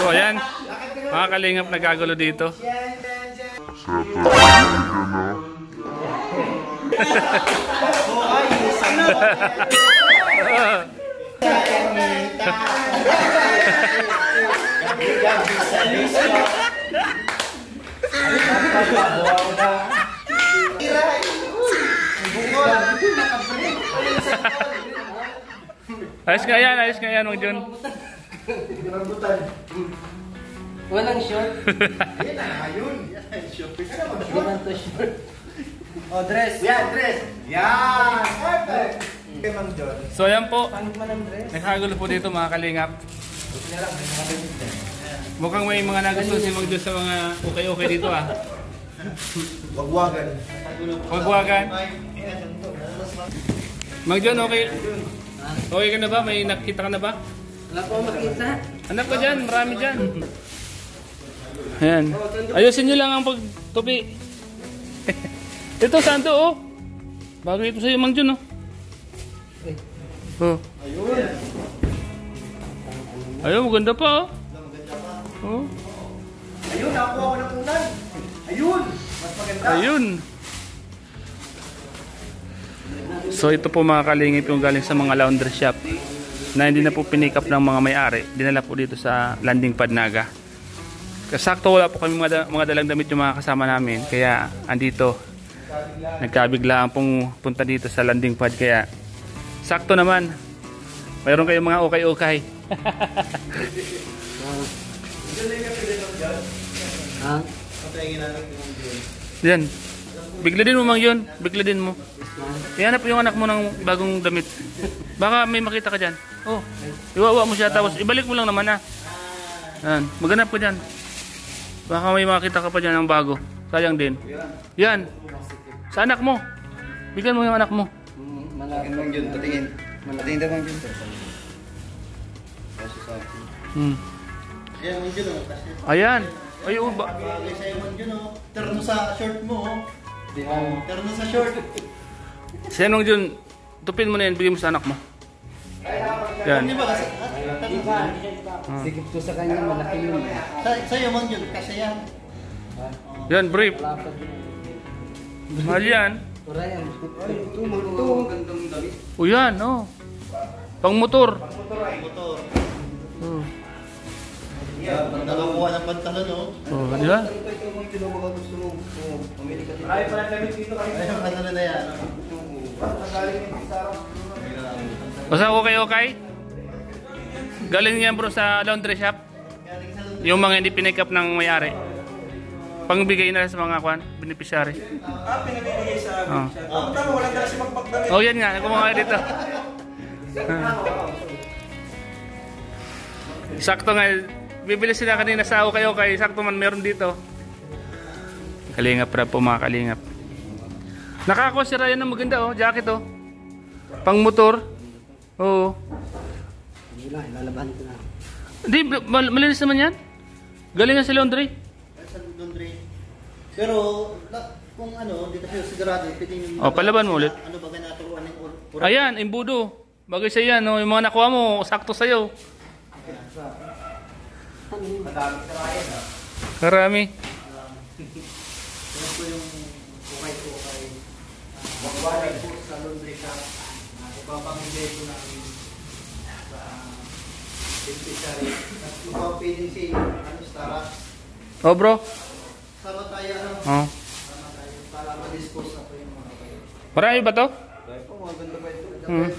So ayan, mga kalingap, nagkagulo dito. Ayos nga yan, Mang John. Walang short. Ayun. Hindi man to short. Oh, dress. Yan, dress. Yan. Perfect. Mang John. So ayan po, Paano man ang dress? nagkagulo po dito mga kalingap. Mukhang may mga nagustuhan si Mang John sa mga okay dito ah. Wagwagan. Wagwagan. Mang John, okay? Okay ka na ba? May nakita ka na ba? Wala po makita. Hanap ka dyan, marami dyan. Ayan. Ayusin nyo lang ang pagtupi. Ito, saan to oh? Bagay ito sa'yo, Mang John oh. Oh. Ayun, maganda pa oh. Oh. Ayun, nakakuha ko ng unan. Ayun. Mas maganda. Ayun. So ito po mga kalingip yung galing sa mga laundry shop na hindi na po pinick up ng mga may-ari. Dinala po dito sa landing pad Naga. Kasakto wala po kami mga dalang damit yung mga kasama namin. Kaya andito, nagkabiglaan pong punta dito sa landing pad. Kaya sakto naman. Mayroon kayong mga okay-okay. Ha? Yan. Bigla din mo Mang John. Bigla din mo. Ihanap yung anak mo ng bagong damit. Baka may makita ka dyan. Oh, iwawa mo siya tapos ibalik mo lang naman ha. Yan. Maghanap ka dyan. Baka may makita ka pa dyan ng bago. Sayang din. Yan. Sa anak mo. Bigyan mo yung anak mo. Malaki Mang John, patingin. Patingin daw Mang John. Yan, Mang John. Ayan. Ay, ba? Bagay sa'yo, Mang John. Terno sa short mo. Terno sa short. Sa Mang John, tupin mo na yan. Bigyan mo sa anak mo. Yan. Di ba kasi? Sigip ko sa kanya, malaki yun. Sa'yo, Mang John. Kasi yan. Yan, brief. Mahal yan. Pura yan. Ito, magandang damit. O yan, oh. Pang motor. Motor. Oh. Yan, nakakuha ng pantalon, no? Oh, di ba? Marami pala damit dito kami. Ayun, pantalon na yan. Basta okay? Galing yan bro sa laundry shop. Yung mga hindi pinick up ng may-ari. Pangbigay na sa mga beneficiary. Pinabibigay sa amin siya. Tama, walang dala si magpagdamit. Oh, yan nga. Kumakain dito. Sakto nga. Bibili sila kanina sa okay. Sakto man meron dito. Kalingap pra po mga kalingap. Nakakuha si Ryan ng maganda oh. Jacket oh. Pang motor. Oo. Hindi lang, ilalabahan ko na. Hindi, malinis naman yan. Galing nga sa laundry. Sa laundry. Pero, kung ano, dito siya sigurado, pitingin Oh, palaban mo ulit. Ano ba naturuan ng Ayan, imbudo. Bagay sa yan, no? Yung mga nakuha mo, sakto sa'yo. Madami sa Ryan, ha? Karami. Yan po yung ukay-ukay. Magwalay po sa laundry shop. Ipapamigay po namin sa beneficiary. At ipapilin si Stara. Oh, bro. Sama tayo, ano? Oh. Sama tayo para ma-dispose na po yung mga kayo. Marami ba to? Kaya po, maganda ba ito? Hmm.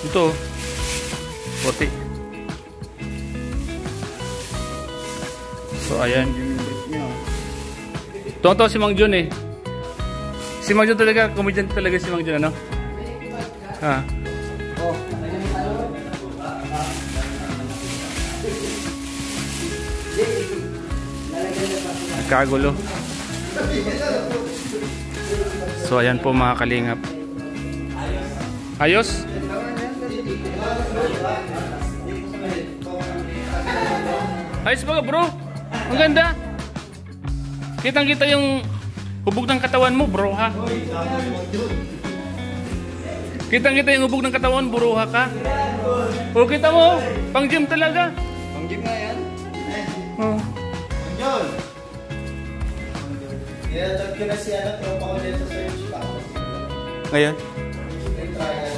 Ito. Puti. So, ayan. Tonto si Mang John eh. Si Mang John talaga, comedian talaga si Mang John, ano? Ha? Oh. Nagkagulo. So, ayan po mga kalingap. Ayos? Ayos ba ka bro? Ang ganda. Kitang-kita yung hubog ng katawan mo, bro, ha? Kitang-kita yung hubog ng katawan, bro, ha ka? O, kita mo, pang gym talaga. Ang gym nga yan. Oh. Ang John. Nilatag ko na si ano, tropa ko din sa search pa. Ngayon? Yung trial.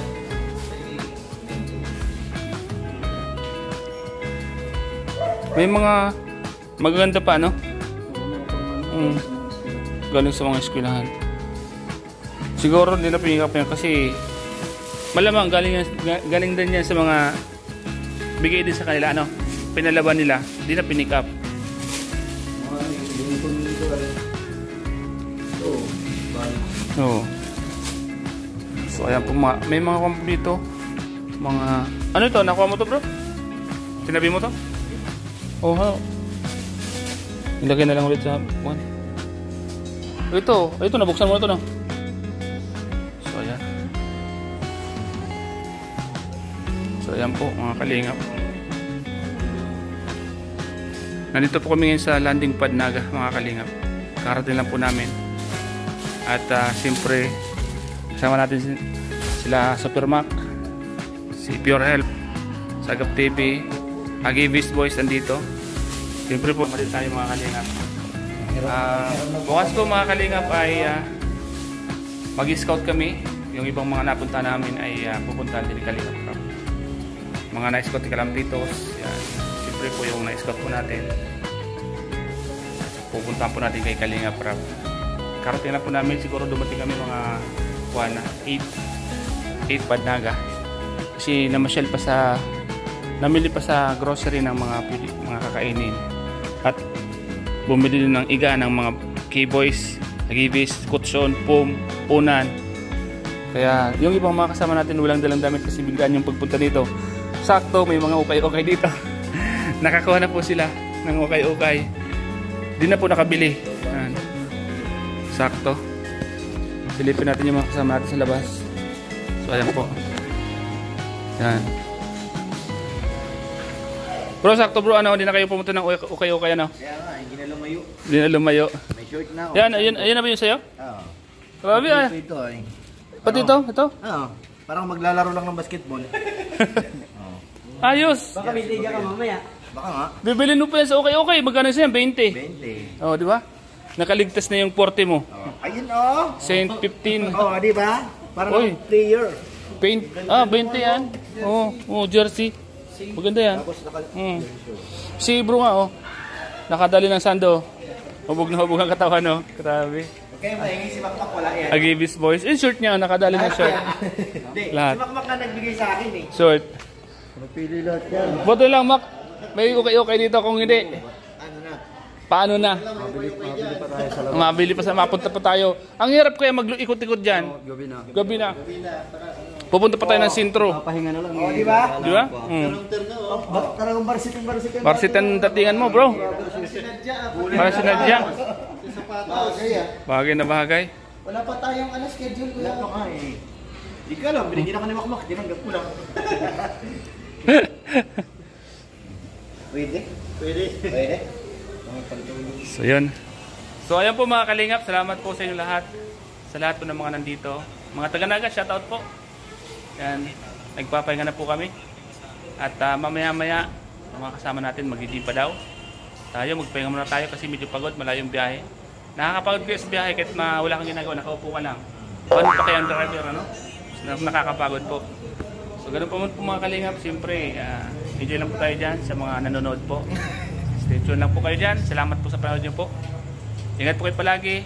May mga magaganda pa, no? Galing sa mga eskwelahan. Siguro hindi na pinikap yan kasi malamang galing din yan sa mga bigay din sa kanila, ano? Pinalaban nila, hindi na pinikap. Oo. So ayan po, may mga kompleto. Mga, ano ito? Nakuha mo to, bro? Sinabi mo to? Oh, ha. Ilagay na lang ulit sa one. Ito, nabuksan mo na ito, no? So, ayan. So, ayan po, mga kalingap. Nandito po kami ngayon sa landing pad Naga, mga kalingap. Karating lang po namin. At, siyempre, kasama natin sila Supermac, si Pure Health, Sagap TV, Agibis Boys nandito. Siyempre po, malit tayo mga kalingap. Bukas ko mga kalingap ay mag-scout kami. Yung ibang mga napunta namin ay pupuntahan din ni Kalingap Prab. Mga na-scout ni Kalampitos. Yan. Siyempre po yung na-scout po natin. Pupuntahan po natin kay Kalingap Prab. Karating lang po namin. Siguro dumating kami mga 8 pad Naga. Kasi namasyal pa sa namili pa sa grocery ng mga kakainin. At bumili din ng iga ng mga K-Boys, Agibis, Kutson, Pum, Punan. Kaya yung ibang mga kasama natin walang dalang damit kasi biglaan yung pagpunta dito. Sakto, may mga ukay-ukay dito. Nakakuha na po sila ng ukay-ukay. Di na po nakabili. Yan. Sakto. Silipin natin yung mga kasama natin sa labas. So ayan po. Yan. Bro, sakto bro, ano, hindi na kayo pumunta ng ukay-ukay, ano? Kaya nga, hindi na lumayo. Hindi na lumayo. May short na ako. Yan, ayun na ba yun sa'yo? Oo. Grabe ah. Ito ay. Pati ito? Ito? Oo. Parang maglalaro lang ng basketball. Ayos. Baka may liga ka mamaya. Baka nga. Bibilin mo pa yan sa ukay-ukay. Magkano siya? 20. 20. Oh, di ba? Nakaligtas na yung 40 mo. Oh. Ayun oh. Saint 15. Oh, di ba? Parang Oy. player. Paint. 20 yan. Oh, jersey. Maganda yan. Tapos Si bro nga, oh. Nakadali ng sando. Hubog na hubog ang katawan, no? Grabe. Okay, mahingi si Makmak, wala yan. Agibis boys. In short niya, nakadali ng short. Hindi, Lahat. si Makmak na nagbigay sa akin eh. Short. Napili lahat yan. Buti lang, Mac. May ukay-ukay dito kung hindi. Ano na? Paano na? Mabili pa tayo sa labas. Mabili pa sa mapunta pa tayo. Ang hirap kaya mag-ikot-ikot dyan. Gabi na. Gabi na. Pupunta pa tayo ng sintro. Pahinga na lang. Oh, di ba? Di ba? Talagang barsitin. Barsitan datingan mo, bro. Para sinadya. Bagay na bagay. Wala pa tayong schedule ko. Wala pa nga eh. Di ka lang, binigyan ako ni Makmak, tinanggap ko lang. Pwede? Pwede. So yun. So ayan po mga kalingap, salamat po sa inyo lahat. Sa lahat po ng mga nandito. Mga taga-Naga, shoutout po. Yan, nagpapahinga na po kami. At mamaya-maya, mga kasama natin mag-gym pa daw. Tayo, magpahinga muna tayo kasi medyo pagod, malayong biyahe. Nakakapagod kayo sa biyahe kahit wala kang ginagawa, nakaupo ka lang. Paano pa kayo ang driver, ano? Nakakapagod po. So ganun po mga kalingap, siyempre, enjoy lang po tayo dyan sa mga nanonood po. Stay tuned lang po kayo dyan. Salamat po sa panood nyo po. Ingat po kayo palagi.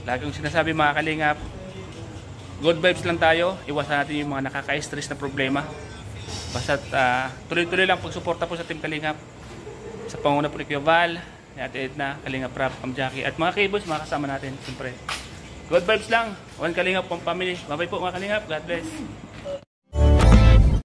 Lagi kong sinasabi mga kalingap, good vibes lang tayo. Iwasan natin yung mga nakaka-stress na problema. Basta tuloy-tuloy lang pagsuporta po sa Team Kalingap. Sa panguna po ni Kuya Val, ni Ate Edna, Kalingap Rap, Ma'am Jackie, at mga K-Boys, mga kasama natin. Siyempre, good vibes lang. One Kalingap, one family. Bye-bye po mga Kalingap. God bless.